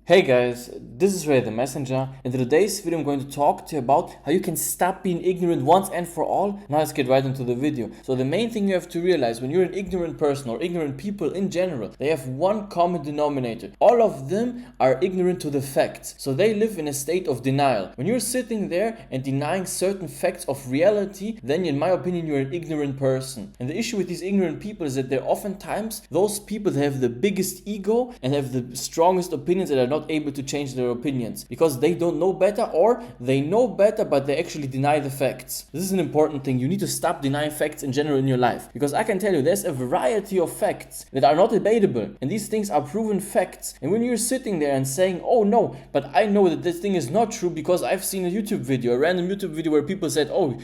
Hey guys, this is Ray the Messenger. In today's video I'm going to talk to you about how you can stop being ignorant once and for all. Now let's get right into the video. So the main thing you have to realize when you're an ignorant person or ignorant people in general, they have one common denominator. All of them are ignorant to the facts. So they live in a state of denial. When you're sitting there and denying certain facts of reality, then in my opinion you're an ignorant person. And the issue with these ignorant people is that they're oftentimes those people that have the biggest ego and have the strongest opinions that are not able to change their opinions because they don't know better, or they know better but they actually deny the facts. This is an important thing. You need to stop denying facts in general in your life, because I can tell you there's a variety of facts that are not debatable, and these things are proven facts. And when you're sitting there and saying, oh no, but I know that this thing is not true because I've seen a YouTube video, a random YouTube video where people said, oh,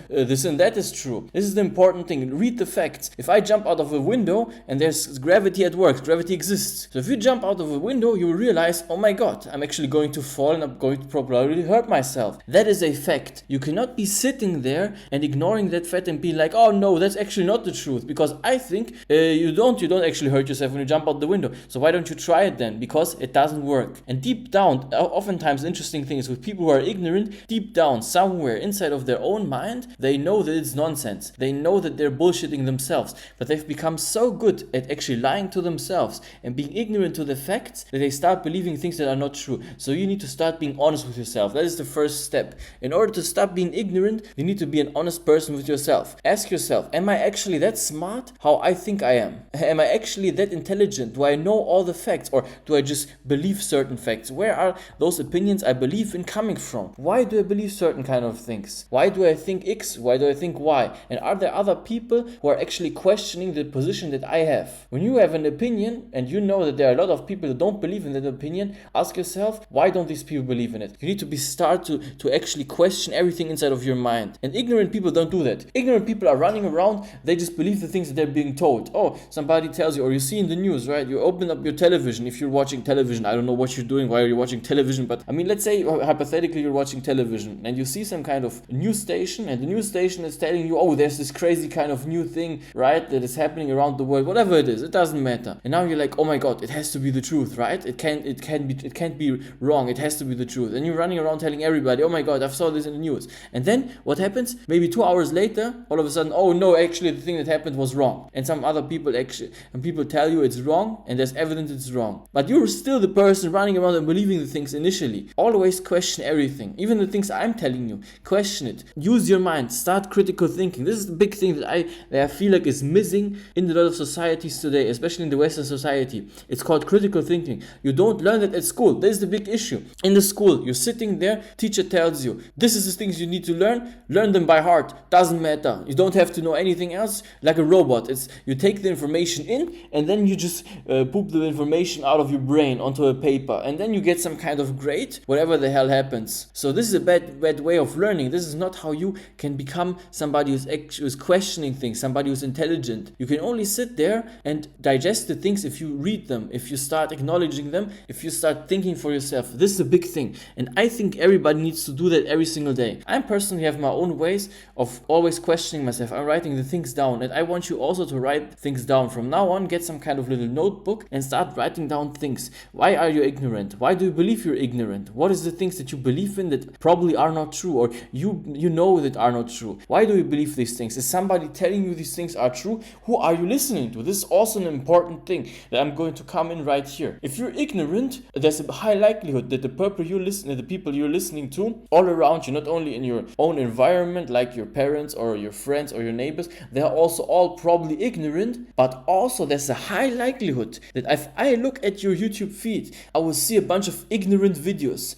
this and that is true. This is the important thing. Read the facts. If I jump out of a window and there's gravity at work, gravity exists. So if you jump out of a window, you will realize, oh my god, I'm actually going to fall and I'm going to probably hurt myself. That is a fact. You cannot be sitting there and ignoring that fact and be like, oh no, that's actually not the truth, because I think you don't actually hurt yourself when you jump out the window. So why don't you try it then? Because it doesn't work. And deep down, oftentimes the interesting thing is with people who are ignorant, deep down, somewhere inside of their own mind, they know that it's nonsense. They know that they're bullshitting themselves, but they've become so good at actually lying to themselves and being ignorant to the facts that they start believing things that are not true. So you need to start being honest with yourself. That is the first step. In order to stop being ignorant, you need to be an honest person with yourself. Ask yourself, am I actually that smart how I think I am? Am I actually that intelligent? Do I know all the facts, or do I just believe certain facts? Where are those opinions I believe in coming from? Why do I believe certain kind of things? Why do I think X? Why do I think Y? And are there other people who are actually questioning the position that I have? When you have an opinion and you know that there are a lot of people who don't believe in that opinion, ask yourself, why don't these people believe in it? You need to start to actually question everything inside of your mind. And ignorant people don't do that. Ignorant people are running around, they just believe the things that they're being told. Oh, somebody tells you, or you see in the news, right? You open up your television, if you're watching television, I don't know what you're doing, why are you watching television, but I mean, let's say hypothetically you're watching television and you see some kind of news station, and the news station is telling you, oh, there's this crazy kind of new thing, right, that is happening around the world, whatever it is, it doesn't matter. And now you're like, oh my god, it has to be the truth, right? It can't be wrong, it has to be the truth. And you're running around telling everybody, oh my god, I saw this in the news. And then what happens? Maybe 2 hours later, all of a sudden, oh no, actually the thing that happened was wrong. And some other people people tell you it's wrong, and there's evidence it's wrong. But you're still the person running around and believing the things initially. Always question everything. Even the things I'm telling you, question it. Use your mind. Start critical thinking. This is the big thing that I feel like is missing in a lot of societies today, especially in the Western society. It's called critical thinking. You don't learn that at school. That is the big issue. In the school, you're sitting there, teacher tells you, this is the things you need to learn them by heart. Doesn't matter. You don't have to know anything else, like a robot. It's you take the information in, and then you just poop the information out of your brain onto a paper, and then you get some kind of grade, whatever the hell happens. So this is a bad way of learning. This is not how you can become somebody who's questioning things, somebody who's intelligent. You can only sit there and digest the things if you read them, if you start acknowledging them, if you start thinking for yourself. This is a big thing, and I think everybody needs to do that every single day. I personally have my own ways of always questioning myself. I'm writing the things down, and I want you also to write things down. From now on, get some kind of little notebook and start writing down things. Why are you ignorant? Why do you believe you're ignorant? What is the things that you believe in that probably are not true, or you know that are not true? Why do you believe these things? Is somebody telling you these things are true? Who are you listening to? This is also an important thing that I'm going to come in right here. If you're ignorant, there's a high likelihood that the people you're listening to all around you, not only in your own environment like your parents or your friends or your neighbors, they're also all probably ignorant. But also there's a high likelihood that if I look at your YouTube feed, I will see a bunch of ignorant videos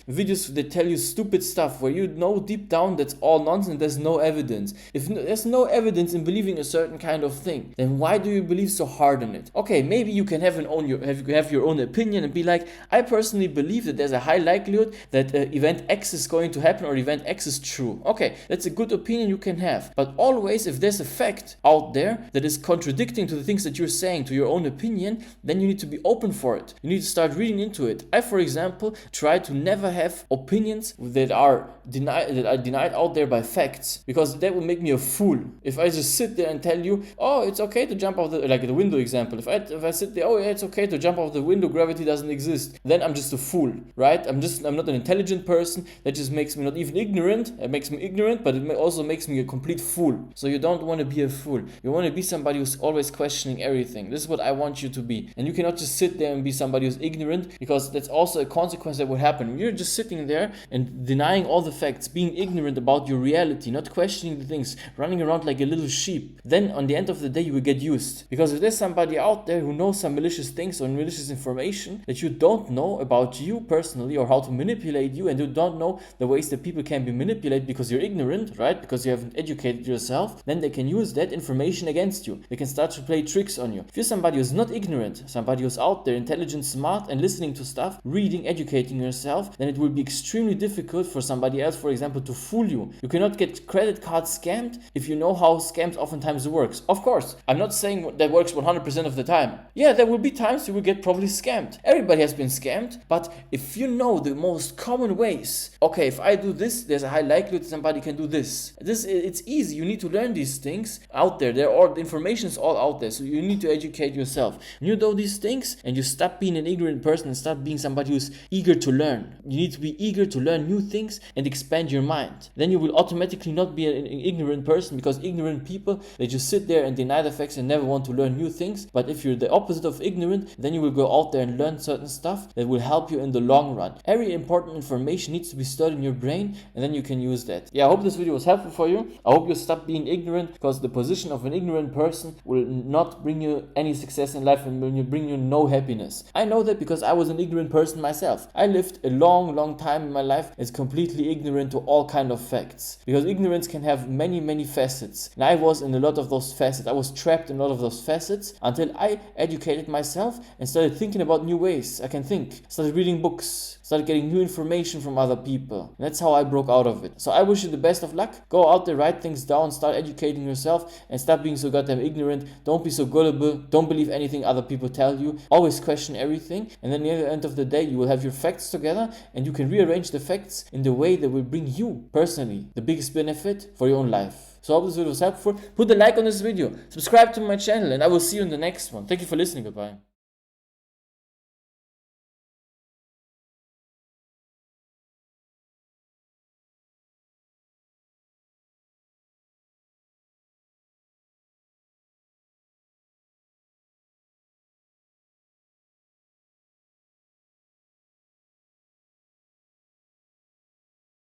that tell you stupid stuff where you know deep down that's all nonsense. There's no evidence. If there's no evidence in believing a certain kind of thing, then why do you believe so hard on it? Okay, maybe you can have your own opinion and be like, I personally believe that there's a high likelihood that event X is going to happen, or event X is true. Okay, that's a good opinion you can have. But always, if there's a fact out there that is contradicting to the things that you're saying, to your own opinion, then you need to be open for it. You need to start reading into it. I, for example, try to never have opinions that are denied out there by facts, because that would make me a fool. If I just sit there and tell you, oh, it's okay to jump off the window example. If I sit there, oh yeah, it's okay to jump off the window, gravity doesn't exist. then I'm just a fool, right? I'm not an intelligent person. That just makes me not even ignorant. It makes me ignorant, but it also makes me a complete fool. So you don't want to be a fool. You want to be somebody who's always questioning everything. This is what I want you to be. And you cannot just sit there and be somebody who's ignorant, because that's also a consequence that would happen. When you're just sitting there and denying all the facts, being ignorant about your reality, not questioning the things, running around like a little sheep, then on the end of the day you will get used. Because if there's somebody out there who knows some malicious things or malicious information that you don't know about you personally, or how to manipulate you, and you don't know the ways that people can be manipulated because you're ignorant, right? Because you haven't educated yourself, then they can use that information against you. They can start to play tricks on you. If you're somebody who's not ignorant, somebody who's out there, intelligent, smart, and listening to stuff, reading, educating yourself, then it will be extremely difficult for somebody else, for example, to fool you. You cannot get credit card scammed if you know how scams oftentimes works. Of course, I'm not saying that works 100% of the time. Yeah, there will be times you will get probably scammed. Everybody has been scammed, but if you know the most common ways, okay, if I do this, there's a high likelihood somebody can do this. It's easy. You need to learn these things out there. The information is all out there, so you need to educate yourself. You know these things, and you stop being an ignorant person and start being somebody who's eager to learn. You need to be eager to learn new things and expand your mind. Then you will automatically not be an ignorant person, because ignorant people, they just sit there and deny the facts and never want to learn new things. But if you're the opposite of ignorant, then you will go out there and learn certain stuff that will help you in the long run. Every important information needs to be stored in your brain, and then you can use that. Yeah, I hope this video was helpful for you. I hope you stop being ignorant, because the position of an ignorant person will not bring you any success in life and will bring you no happiness. I know that because I was an ignorant person myself. I lived a long time in my life as completely ignorant to all kind of facts, because ignorance can have many facets, and I was in a lot of those facets. I was trapped in a lot of those facets until I educated myself and started thinking about new ways I can think, started reading books, started getting new information from other people. And that's how I broke out of it. So I wish you the best of luck. Go out there, write things down, start educating yourself, and stop being so goddamn ignorant. Don't be so gullible. Don't believe anything other people tell you. Always question everything, and then at the end of the day you will have your facts together, and you can rearrange the facts in the way that will bring you personally the biggest benefit for your own life. So I hope this video was helpful. Put a like on this video, subscribe to my channel, and I will see you in the next one. Thank you for listening. Goodbye.